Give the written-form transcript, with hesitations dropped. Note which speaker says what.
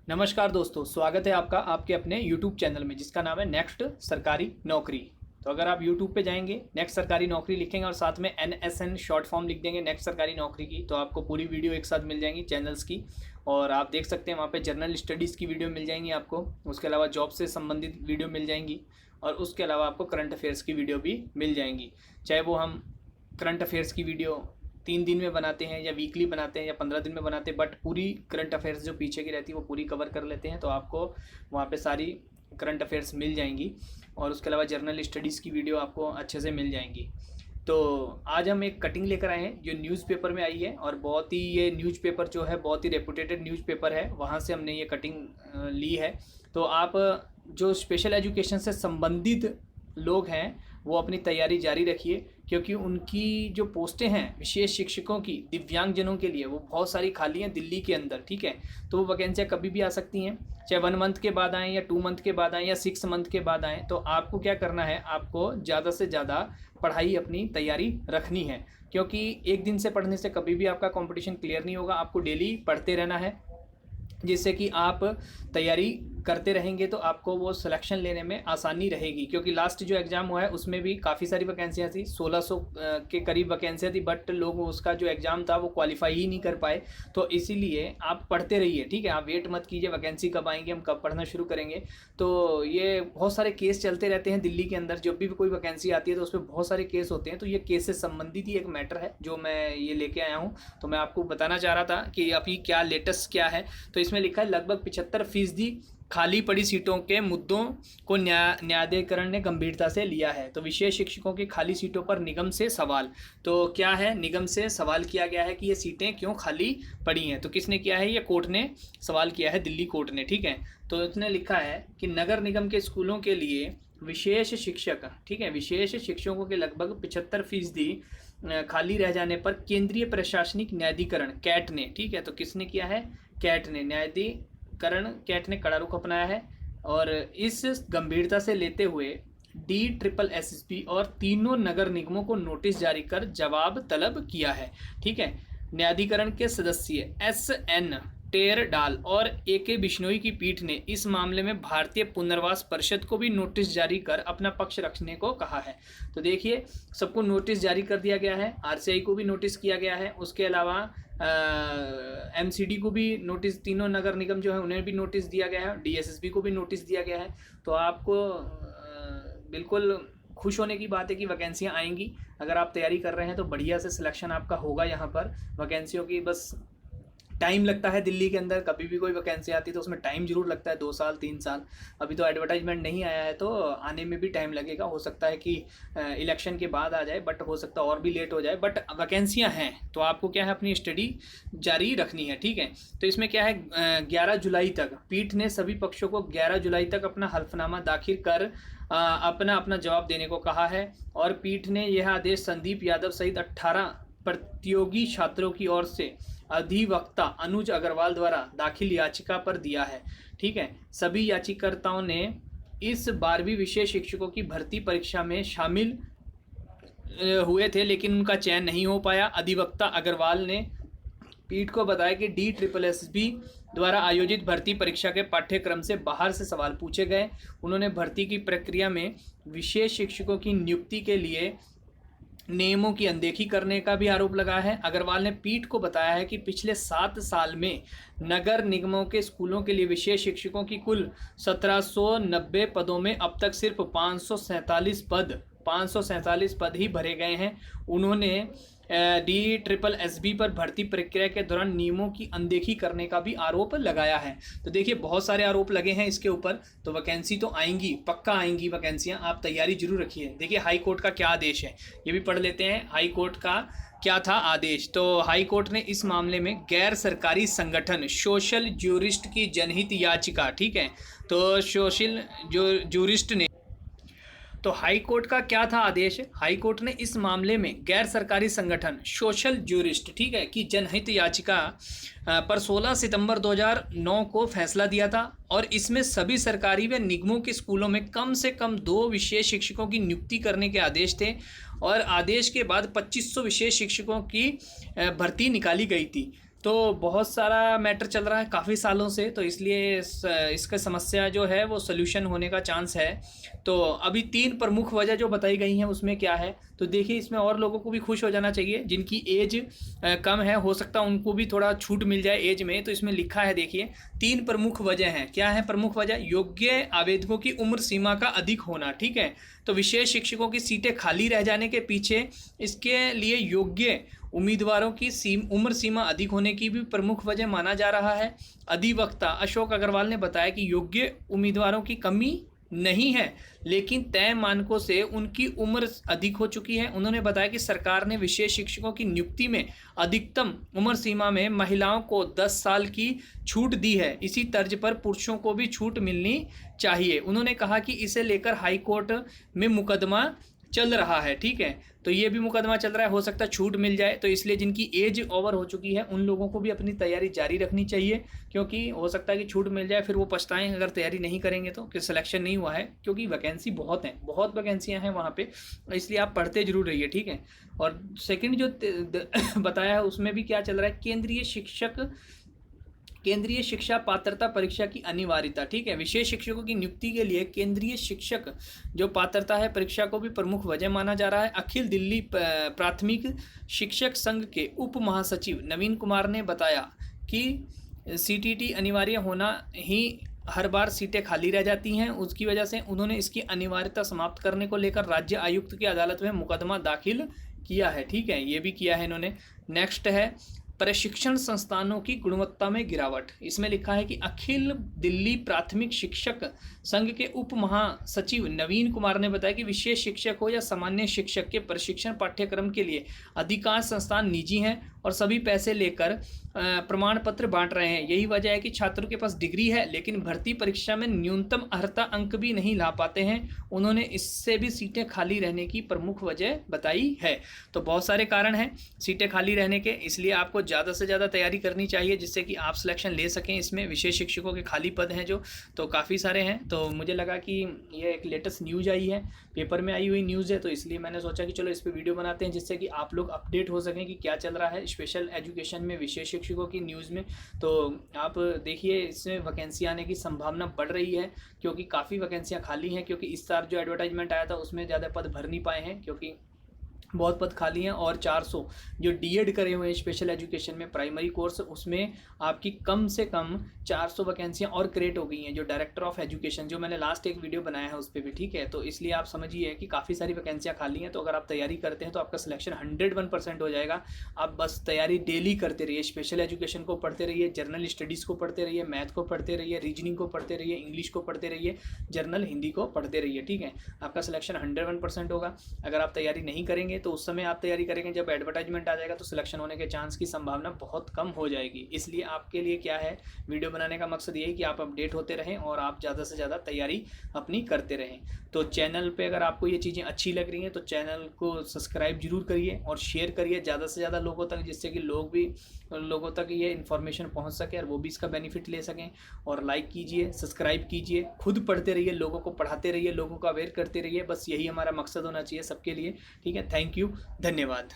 Speaker 1: नमस्कार दोस्तों, स्वागत है आपका आपके अपने YouTube चैनल में जिसका नाम है नेक्स्ट सरकारी नौकरी। तो अगर आप YouTube पे जाएंगे, नेक्स्ट सरकारी नौकरी लिखेंगे और साथ में NSN शॉर्ट फॉर्म लिख देंगे नेक्स्ट सरकारी नौकरी की, तो आपको पूरी वीडियो एक साथ मिल जाएंगी चैनल्स की। और आप देख सकते हैं वहाँ पे जनरल स्टडीज़ की वीडियो मिल जाएंगी आपको, उसके अलावा जॉब से संबंधित वीडियो मिल जाएंगी और उसके अलावा आपको करंट अफेयर्स की वीडियो भी मिल जाएंगी। चाहे वो हम करंट अफेयर्स की वीडियो 3 दिन में बनाते हैं या वीकली बनाते हैं या 15 दिन में बनाते हैं, बट पूरी करंट अफेयर्स जो पीछे की रहती है वो पूरी कवर कर लेते हैं, तो आपको वहाँ पे सारी करंट अफेयर्स मिल जाएंगी और उसके अलावा जर्नल स्टडीज़ की वीडियो आपको अच्छे से मिल जाएंगी। तो आज हम एक कटिंग लेकर आए हैं जो न्यूज़पेपर में आई है और बहुत ही ये न्यूज़पेपर जो है बहुत ही रेपुटेटेड न्यूज़पेपर है, वहाँ से हमने ये कटिंग ली है। तो आप जो स्पेशल एजुकेशन से संबंधित लोग हैं वो अपनी तैयारी जारी रखिए, क्योंकि उनकी जो पोस्टें हैं विशेष शिक्षकों की दिव्यांगजनों के लिए वो बहुत सारी खाली हैं दिल्ली के अंदर, ठीक है। तो वो वैकेंसियाँ कभी भी आ सकती हैं, चाहे 1 मंथ के बाद आएँ या 2 मंथ के बाद आएँ या 6 मंथ के बाद आएँ। तो आपको क्या करना है, आपको ज़्यादा से ज़्यादा पढ़ाई अपनी तैयारी रखनी है, क्योंकि एक दिन से पढ़ने से कभी भी आपका कंपटीशन क्लियर नहीं होगा। आपको डेली पढ़ते रहना है, जिससे कि आप तैयारी करते रहेंगे तो आपको वो सिलेक्शन लेने में आसानी रहेगी। क्योंकि लास्ट जो एग्ज़ाम हुआ है उसमें भी काफ़ी सारी वैकेंसियाँ थी, 1600 के करीब वैकेंसियाँ थी, बट लोग उसका जो एग्ज़ाम था वो क्वालिफाई ही नहीं कर पाए। तो इसीलिए आप पढ़ते रहिए, ठीक है। आप वेट मत कीजिए वैकेंसी कब आएंगे, हम कब पढ़ना शुरू करेंगे। तो ये बहुत सारे केस चलते रहते हैं दिल्ली के अंदर, जब भी कोई वैकेंसी आती है तो उसमें बहुत सारे केस होते हैं। तो ये केस से संबंधित ही एक मैटर है जो मैं ये लेके आया हूँ। तो मैं आपको बताना चाह रहा था कि अभी क्या लेटेस्ट क्या है। तो इसमें लिखा है लगभग 75% खाली पड़ी सीटों के मुद्दों को न्यायाधिकरण ने गंभीरता से लिया है। तो विशेष शिक्षकों की खाली सीटों पर निगम से सवाल। तो क्या है, निगम से सवाल किया गया है कि ये सीटें क्यों खाली पड़ी हैं। तो किसने किया है, ये कोर्ट ने सवाल किया है, दिल्ली कोर्ट ने, ठीक है। तो इसने लिखा है कि नगर निगम के स्कूलों के लिए विशेष शिक्षक, ठीक है, विशेष शिक्षकों के लगभग 75% खाली रह जाने पर केंद्रीय प्रशासनिक न्यायाधिकरण कैट ने, ठीक है, तो किसने किया है, कैट ने, न्यायाधिकरण कैट ने कड़ा रुख अपनाया है। और इस गंभीरता से लेते हुए DSSS और तीनों नगर निगमों को नोटिस जारी कर जवाब तलब किया है, ठीक है। न्यायाधिकरण के सदस्य SN टेरडाल और AK बिश्नोई की पीठ ने इस मामले में भारतीय पुनर्वास परिषद को भी नोटिस जारी कर अपना पक्ष रखने को कहा है। तो देखिए, सबको नोटिस जारी कर दिया गया है, RCI को भी नोटिस किया गया है, उसके अलावा MCD को भी नोटिस, तीनों नगर निगम जो है उन्हें भी नोटिस दिया गया है, DSSB को भी नोटिस दिया गया है। तो आपको बिल्कुल खुश होने की बात है कि वैकेंसियाँ आएंगी। अगर आप तैयारी कर रहे हैं तो बढ़िया से सिलेक्शन आपका होगा। यहाँ पर वैकेंसियों की बस टाइम लगता है, दिल्ली के अंदर कभी भी कोई वैकेंसी आती है तो उसमें टाइम जरूर लगता है, 2 साल 3 साल। अभी तो एडवर्टाइजमेंट नहीं आया है तो आने में भी टाइम लगेगा, हो सकता है कि इलेक्शन के बाद आ जाए, बट हो सकता है और भी लेट हो जाए। बट वैकेंसियां हैं तो आपको क्या है, अपनी स्टडी जारी रखनी है, ठीक है। तो इसमें क्या है, 11 जुलाई तक पीठ ने सभी पक्षों को 11 जुलाई तक अपना हल्फनामा दाखिल कर अपना जवाब देने को कहा है। और पीठ ने यह आदेश संदीप यादव सहित 18 प्रतियोगी छात्रों की ओर से अधिवक्ता अनुज अग्रवाल द्वारा दाखिल याचिका पर दिया है, ठीक है। सभी याचिकाकर्ताओं ने इस 12वीं विशेष शिक्षकों की भर्ती परीक्षा में शामिल हुए थे, लेकिन उनका चयन नहीं हो पाया। अधिवक्ता अग्रवाल ने पीठ को बताया कि DSSS द्वारा आयोजित भर्ती परीक्षा के पाठ्यक्रम से बाहर से सवाल पूछे गए। उन्होंने भर्ती की प्रक्रिया में विशेष शिक्षकों की नियुक्ति के लिए नियमों की अनदेखी करने का भी आरोप लगा है। अग्रवाल ने पीठ को बताया है कि पिछले 7 साल में नगर निगमों के स्कूलों के लिए विशेष शिक्षकों की कुल 1790 पदों में अब तक सिर्फ 547 पद ही भरे गए हैं। उन्होंने DSSS पर भर्ती प्रक्रिया के दौरान नियमों की अनदेखी करने का भी आरोप लगाया है। तो देखिए, बहुत सारे आरोप लगे हैं इसके ऊपर। तो वैकेंसी तो आएंगी, पक्का आएंगी वैकेंसियां, आप तैयारी जरूर रखिए। देखिए, हाई कोर्ट का क्या आदेश है ये भी पढ़ लेते हैं। हाई कोर्ट का क्या था आदेश। तो हाई कोर्ट ने इस मामले में गैर सरकारी संगठन सोशल ज्यूरिस्ट की जनहित याचिका, ठीक है, तो सोशल ज्यूरिस्ट ने, तो हाई कोर्ट का क्या था आदेश, हाई कोर्ट ने इस मामले में गैर सरकारी संगठन सोशल ज्यूरिस्ट, ठीक है, की जनहित याचिका पर 16 सितंबर 2009 को फैसला दिया था। और इसमें सभी सरकारी व निगमों के स्कूलों में कम से कम 2 विशेष शिक्षकों की नियुक्ति करने के आदेश थे। और आदेश के बाद 2500 विशेष शिक्षकों की भर्ती निकाली गई थी। तो बहुत सारा मैटर चल रहा है काफ़ी सालों से, तो इसलिए इसका समस्या जो है वो सोल्यूशन होने का चांस है। तो अभी 3 प्रमुख वजह जो बताई गई हैं उसमें क्या है, तो देखिए इसमें और लोगों को भी खुश हो जाना चाहिए जिनकी एज कम है, हो सकता है उनको भी थोड़ा छूट मिल जाए एज में। तो इसमें लिखा है, देखिए 3 प्रमुख वजह हैं। क्या है प्रमुख वजह? योग्य आवेदकों की उम्र सीमा का अधिक होना, ठीक है। तो विशेष शिक्षकों की सीटें खाली रह जाने के पीछे इसके लिए योग्य उम्मीदवारों की उम्र सीमा अधिक होने की भी प्रमुख वजह माना जा रहा है। अधिवक्ता अशोक अग्रवाल ने बताया कि योग्य उम्मीदवारों की कमी नहीं है, लेकिन तय मानकों से उनकी उम्र अधिक हो चुकी है। उन्होंने बताया कि सरकार ने विशेष शिक्षकों की नियुक्ति में अधिकतम उम्र सीमा में महिलाओं को 10 साल की छूट दी है। इसी तर्ज पर पुरुषों को भी छूट मिलनी चाहिए। उन्होंने कहा कि इसे लेकर हाई कोर्ट में मुकदमा चल रहा है, ठीक है। तो ये भी मुकदमा चल रहा है, हो सकता है छूट मिल जाए। तो इसलिए जिनकी एज ओवर हो चुकी है उन लोगों को भी अपनी तैयारी जारी रखनी चाहिए, क्योंकि हो सकता है कि छूट मिल जाए, फिर वो पछताएं अगर तैयारी नहीं करेंगे तो, कि सिलेक्शन नहीं हुआ है। क्योंकि वैकेंसी बहुत हैं, बहुत वैकेंसियां हैं वहाँ पे, इसलिए आप पढ़ते जरूर रहिए, ठीक है। और सेकेंड जो बताया है उसमें भी क्या चल रहा है, केंद्रीय शिक्षा पात्रता परीक्षा की अनिवार्यता, ठीक है। विशेष शिक्षकों की नियुक्ति के लिए केंद्रीय शिक्षक जो पात्रता है परीक्षा को भी प्रमुख वजह माना जा रहा है। अखिल दिल्ली प्राथमिक शिक्षक संघ के उप महासचिव नवीन कुमार ने बताया कि सीटीटी अनिवार्य होना ही हर बार सीटें खाली रह जाती हैं, उसकी वजह से उन्होंने इसकी अनिवार्यता समाप्त करने को लेकर राज्य आयुक्त की अदालत में मुकदमा दाखिल किया है, ठीक है। ये भी किया है इन्होंने। नेक्स्ट है प्रशिक्षण संस्थानों की गुणवत्ता में गिरावट। इसमें लिखा है कि अखिल दिल्ली प्राथमिक शिक्षक संघ के उप महासचिव नवीन कुमार ने बताया कि विशेष शिक्षक हो या सामान्य शिक्षक के प्रशिक्षण पाठ्यक्रम के लिए अधिकांश संस्थान निजी हैं और सभी पैसे लेकर प्रमाण पत्र बांट रहे हैं। यही वजह है कि छात्रों के पास डिग्री है लेकिन भर्ती परीक्षा में न्यूनतम अर्हता अंक भी नहीं ला पाते हैं। उन्होंने इससे भी सीटें खाली रहने की प्रमुख वजह बताई है। तो बहुत सारे कारण हैं सीटें खाली रहने के, इसलिए आपको ज़्यादा से ज़्यादा तैयारी करनी चाहिए जिससे कि आप सिलेक्शन ले सकें। इसमें विशेष शिक्षकों के खाली पद हैं जो, तो काफ़ी सारे हैं। तो मुझे लगा कि ये एक लेटेस्ट न्यूज़ आई है, पेपर में आई हुई न्यूज़ है, तो इसलिए मैंने सोचा कि चलो इस पर वीडियो बनाते हैं जिससे कि आप लोग अपडेट हो सकें कि क्या चल रहा है स्पेशल एजुकेशन में, विशेष शिक्षकों की न्यूज़ में। तो आप देखिए इसमें वैकेंसी आने की संभावना बढ़ रही है क्योंकि काफ़ी वैकेंसियाँ खाली हैं, क्योंकि इस साल जो एडवर्टाइजमेंट आया था उसमें ज़्यादा पद भर नहीं पाए हैं क्योंकि बहुत पद खाली हैं। और 400 जो डीएड करे हुए हैं स्पेशल एजुकेशन में प्राइमरी कोर्स, उसमें आपकी कम से कम 400 वैकेंसियाँ और क्रिएट हो गई हैं। जो डायरेक्टर ऑफ एजुकेशन, जो मैंने लास्ट एक वीडियो बनाया है उस पर भी, ठीक है। तो इसलिए आप समझिए कि काफ़ी सारी वैकेंसियाँ खाली हैं। तो अगर आप तैयारी करते हैं तो आपका सिलेक्शन 101% हो जाएगा। आप बस तैयारी डेली करते रहिए, स्पेशल एजुकेशन को पढ़ते रहिए, जर्नल स्टडीज़ को पढ़ते रहिए, मैथ को पढ़ते रहिए, रीजनिंग को पढ़ते रहिए, इंग्लिश को पढ़ते रहिए, जर्नल हिंदी को पढ़ते रहिए, ठीक है। आपका सिलेक्शन 101% होगा। अगर आप तैयारी नहीं करेंगे तो उस समय आप तैयारी करेंगे, जब एडवर्टाइजमेंट आ जाएगा तो सिलेक्शन होने के चांस की संभावना बहुत कम हो जाएगी। इसलिए आपके लिए क्या है, वीडियो बनाने का मकसद ये है कि आप अपडेट होते रहें और आप ज़्यादा से ज़्यादा तैयारी अपनी करते रहें। तो चैनल पे अगर आपको ये चीज़ें अच्छी लग रही हैं तो चैनल को सब्सक्राइब जरूर करिए और शेयर करिए ज़्यादा से ज़्यादा लोगों तक, जिससे कि लोगों तक ये इन्फॉर्मेशन पहुंच सके और वो भी इसका बेनिफिट ले सकें। और लाइक कीजिए, सब्सक्राइब कीजिए, खुद पढ़ते रहिए, लोगों को पढ़ाते रहिए, लोगों को अवेयर करते रहिए। बस यही हमारा मकसद होना चाहिए सबके लिए, ठीक है। थैंक यू, धन्यवाद।